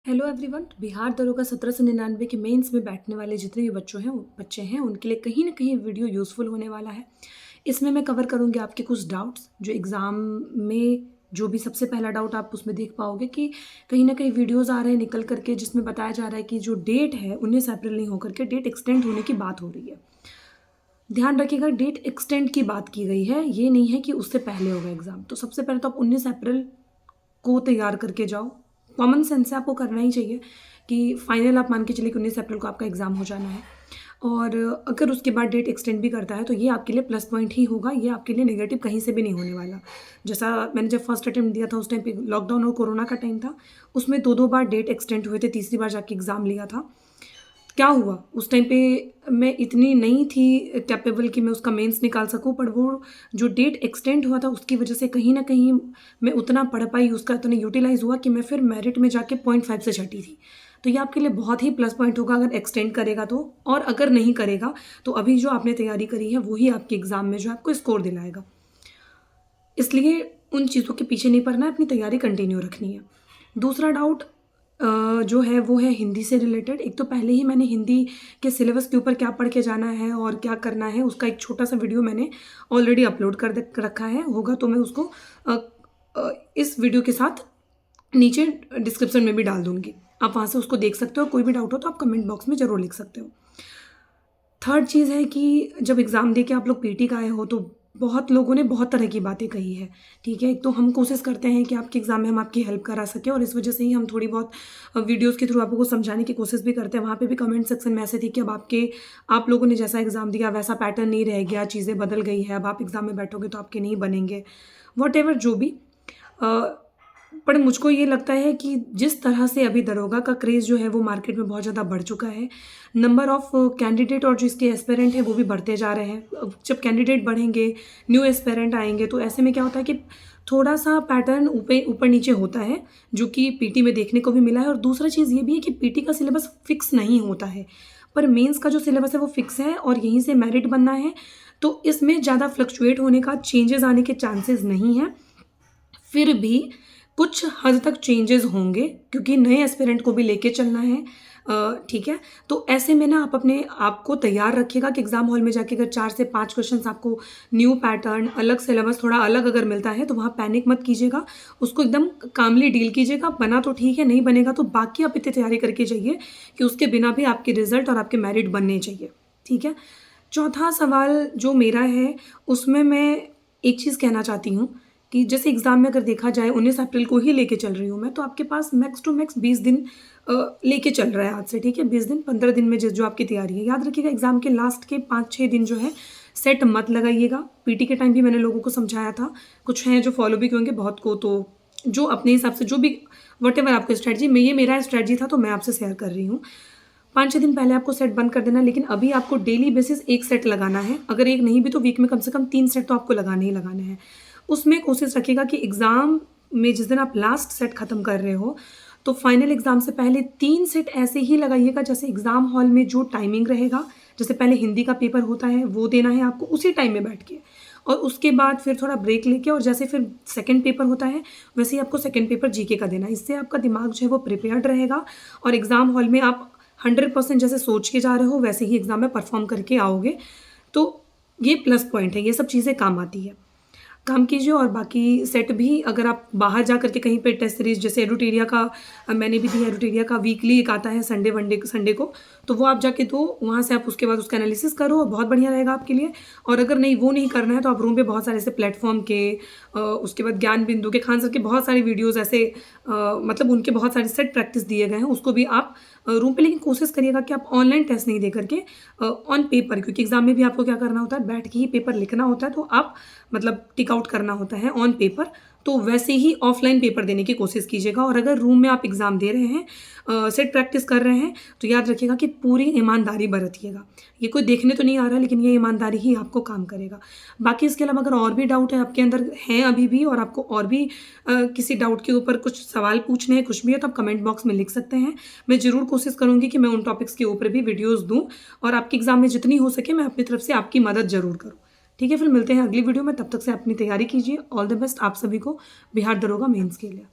Hello everyone. Bihar दरोगा 1799 के mains में बैठने वाले जितने भी बच्चे हैं उनके लिए कहीं ना कहीं वीडियो यूज़फुल होने वाला है। इसमें मैं कवर करूँगी आपके कुछ डाउट्स जो एग्ज़ाम में जो भी सबसे पहला डाउट आप उसमें देख पाओगे कि कहीं ना कहीं वीडियोज़ आ रहे हैं निकल करके जिसमें बताया जा रहा है कि जो डेट है 19 अप्रैल नहीं होकर के डेट एक्सटेंड होने की बात हो रही है। ध्यान रखिएगा, डेट एक्सटेंड की बात की गई है, ये नहीं है कि उससे पहले होगा एग्ज़ाम। तो सबसे पहले तो आप 19 अप्रैल को तैयार करके जाओ। कॉमन सेंस से आपको करना ही चाहिए कि फाइनल आप मान के चलिए कि 19 अप्रैल को आपका एग्ज़ाम हो जाना है। और अगर उसके बाद डेट एक्सटेंड भी करता है तो ये आपके लिए प्लस पॉइंट ही होगा, ये आपके लिए नेगेटिव कहीं से भी नहीं होने वाला। जैसा मैंने जब फर्स्ट अटेम्प्ट दिया था उस टाइम पे लॉकडाउन और कोरोना का टाइम था, उसमें दो दो बार डेट एक्सटेंड हुए थे, तीसरी बार जाके एग्ज़ाम लिया था। क्या हुआ उस टाइम पे, मैं इतनी नहीं थी कैपेबल कि मैं उसका मेंस निकाल सकूं, पर वो जो डेट एक्सटेंड हुआ था उसकी वजह से कहीं ना कहीं मैं उतना पढ़ पाई, उसका उतना यूटिलाइज हुआ कि मैं फिर मेरिट में जाके 0.5 से छटी थी। तो ये आपके लिए बहुत ही प्लस पॉइंट होगा अगर एक्सटेंड करेगा तो। और अगर नहीं करेगा तो अभी जो आपने तैयारी करी है वही आपके एग्ज़ाम में जो आपको स्कोर दिलाएगा। इसलिए उन चीज़ों के पीछे नहीं पड़ना है, अपनी तैयारी कंटिन्यू रखनी है। दूसरा डाउट जो है वो है हिंदी से रिलेटेड। एक तो पहले ही मैंने हिंदी के सिलेबस के ऊपर क्या पढ़ के जाना है और क्या करना है उसका एक छोटा सा वीडियो मैंने ऑलरेडी अपलोड कर रखा है, होगा तो मैं उसको इस वीडियो के साथ नीचे डिस्क्रिप्शन में भी डाल दूँगी, आप वहाँ से उसको देख सकते हो। कोई भी डाउट हो तो आप कमेंट बॉक्स में ज़रूर लिख सकते हो। थर्ड चीज़ है कि जब एग्ज़ाम दे के आप लोग पीटी का आए हो तो बहुत लोगों ने बहुत तरह की बातें कही है, ठीक है। एक तो हम कोशिश करते हैं कि आपके एग्ज़ाम में हम आपकी हेल्प करा सकें और इस वजह से ही हम थोड़ी बहुत वीडियोज़ के थ्रू आपको समझाने की कोशिश भी करते हैं। वहाँ पे भी कमेंट सेक्शन में ऐसे थी कि अब आप लोगों ने जैसा एग्ज़ाम दिया वैसा पैटर्न नहीं रह गया, चीज़ें बदल गई है, अब आप एग्ज़ाम में बैठोगे तो आपके नहीं बनेंगे, वॉटेवर जो भी। पर मुझको ये लगता है कि जिस तरह से अभी दरोगा का क्रेज़ जो है वो मार्केट में बहुत ज़्यादा बढ़ चुका है, नंबर ऑफ़ कैंडिडेट और जो इसके एस्पिरेंट हैं वो भी बढ़ते जा रहे हैं। अब जब कैंडिडेट बढ़ेंगे, न्यू एस्पिरेंट आएँगे तो ऐसे में क्या होता है कि थोड़ा-सा पैटर्न ऊपर-नीचे होता है, जो कि पीटी में देखने को भी मिला है। और दूसरा चीज़ ये भी है कि पीटी का सिलेबस फ़िक्स नहीं होता है, पर मेंस का जो सिलेबस है वो फ़िक्स है और यहीं से मेरिट बनना है, तो इसमें ज़्यादा फ्लक्चुएट होने का, चेंजेज़ आने के चांसेस नहीं हैं। फिर भी कुछ हद तक चेंजेस होंगे क्योंकि नए एस्पिरेंट को भी लेके चलना है, ठीक है। तो ऐसे में ना आप अपने आप को तैयार रखिएगा कि एग्ज़ाम हॉल में जाके अगर 4 से 5 क्वेश्चंस आपको न्यू पैटर्न, अलग सिलेबस, थोड़ा अलग अगर मिलता है तो वहाँ पैनिक मत कीजिएगा, उसको एकदम कामली डील कीजिएगा। बना तो ठीक है, नहीं बनेगा तो बाकी आप इतनी तैयारी करके जाइए कि उसके बिना भी आपके रिजल्ट और आपके मेरिट बनने चाहिए, ठीक है। चौथा सवाल जो मेरा है उसमें मैं एक चीज़ कहना चाहती हूँ कि जैसे एग्ज़ाम में अगर देखा जाए 19 अप्रैल को ही लेके चल रही हूँ मैं, तो आपके पास मैक्स टू मैक्स 20 दिन लेके चल रहा है आज से, ठीक है। 20 दिन 15 दिन में जो आपकी तैयारी है, याद रखिएगा एग्ज़ाम के लास्ट के 5-6 दिन जो है सेट मत लगाइएगा। पीटी के टाइम भी मैंने लोगों को समझाया था, कुछ हैं जो फॉलो भी करेंगे, बहुत को तो जो अपने हिसाब से जो भी वटेवर आपकी स्ट्रैटेजी में, ये मेरा स्ट्रैटेजी था तो मैं आपसे शेयर कर रही हूँ। 5-6 दिन पहले आपको सेट बंद कर देना है, लेकिन अभी आपको डेली बेसिस 1 सेट लगाना है। अगर 1 नहीं भी तो वीक में कम से कम 3 सेट तो आपको लगाने ही लगाने हैं। उसमें कोशिश रखिएगा कि एग्ज़ाम में जिस दिन आप लास्ट सेट ख़त्म कर रहे हो, तो फाइनल एग्ज़ाम से पहले 3 सेट ऐसे ही लगाइएगा जैसे एग्ज़ाम हॉल में जो टाइमिंग रहेगा, जैसे पहले हिंदी का पेपर होता है वो देना है आपको उसी टाइम में बैठ के, और उसके बाद फिर थोड़ा ब्रेक लेके और जैसे फिर सेकंड पेपर होता है वैसे ही आपको सेकंड पेपर जीके का देना है। इससे आपका दिमाग जो है वो प्रिपेयर्ड रहेगा और एग्ज़ाम हॉल में आप 100% जैसे सोच के जा रहे हो वैसे ही एग्ज़ाम में परफ़ॉर्म करके आओगे। तो ये प्लस पॉइंट है, ये सब चीज़ें काम आती है। काम कीजिए और बाकी सेट भी अगर आप बाहर जा कर के कहीं पे टेस्ट सीरीज़ जैसे एडुटेरिया का मैंने भी दिया, एडुटेरिया का वीकली एक आता है संडे को, तो वो आप जाके दो, वहाँ से आप उसके बाद उसका एनालिसिस करो और बहुत बढ़िया रहेगा आपके लिए। और अगर नहीं वो नहीं करना है तो आप रूम पे बहुत सारे ऐसे प्लेटफ़ॉर्म के उसके बाद ज्ञान बिंदु के, खान सर के बहुत सारे वीडियोज़ ऐसे मतलब उनके बहुत सारे सेट प्रैक्टिस दिए गए हैं, उसको भी आप रूम पे, लेकिन कोशिश करिएगा कि आप ऑनलाइन टेस्ट नहीं दे करके ऑन पेपर, क्योंकि एग्ज़ाम में भी आपको क्या करना होता है, बैठ के ही पेपर लिखना होता है, तो आप मतलब टिक आउट करना होता है ऑन पेपर, तो वैसे ही ऑफलाइन पेपर देने की कोशिश कीजिएगा। और अगर रूम में आप एग्ज़ाम दे रहे हैं, सेट प्रैक्टिस कर रहे हैं, तो याद रखिएगा कि पूरी ईमानदारी बरतिएगा। ये कोई देखने तो नहीं आ रहा है, लेकिन ये ईमानदारी ही आपको काम करेगा। बाकी इसके अलावा अगर और भी डाउट है आपके अंदर हैं अभी भी, और आपको और भी किसी डाउट के ऊपर कुछ सवाल पूछने हैं, कुछ भी है, तो आप कमेंट बॉक्स में लिख सकते हैं। मैं ज़रूर कोशिश करूँगी कि मैं उन टॉपिक्स के ऊपर भी वीडियोज़ दूँ और आपके एग्ज़ाम में जितनी हो सके मैं अपनी तरफ से आपकी मदद ज़रूर करूँ। ठीक है, फिर मिलते हैं अगली वीडियो में, तब तक से अपनी तैयारी कीजिए। ऑल द बेस्ट आप सभी को बिहार दरोगा मेंस के लिए।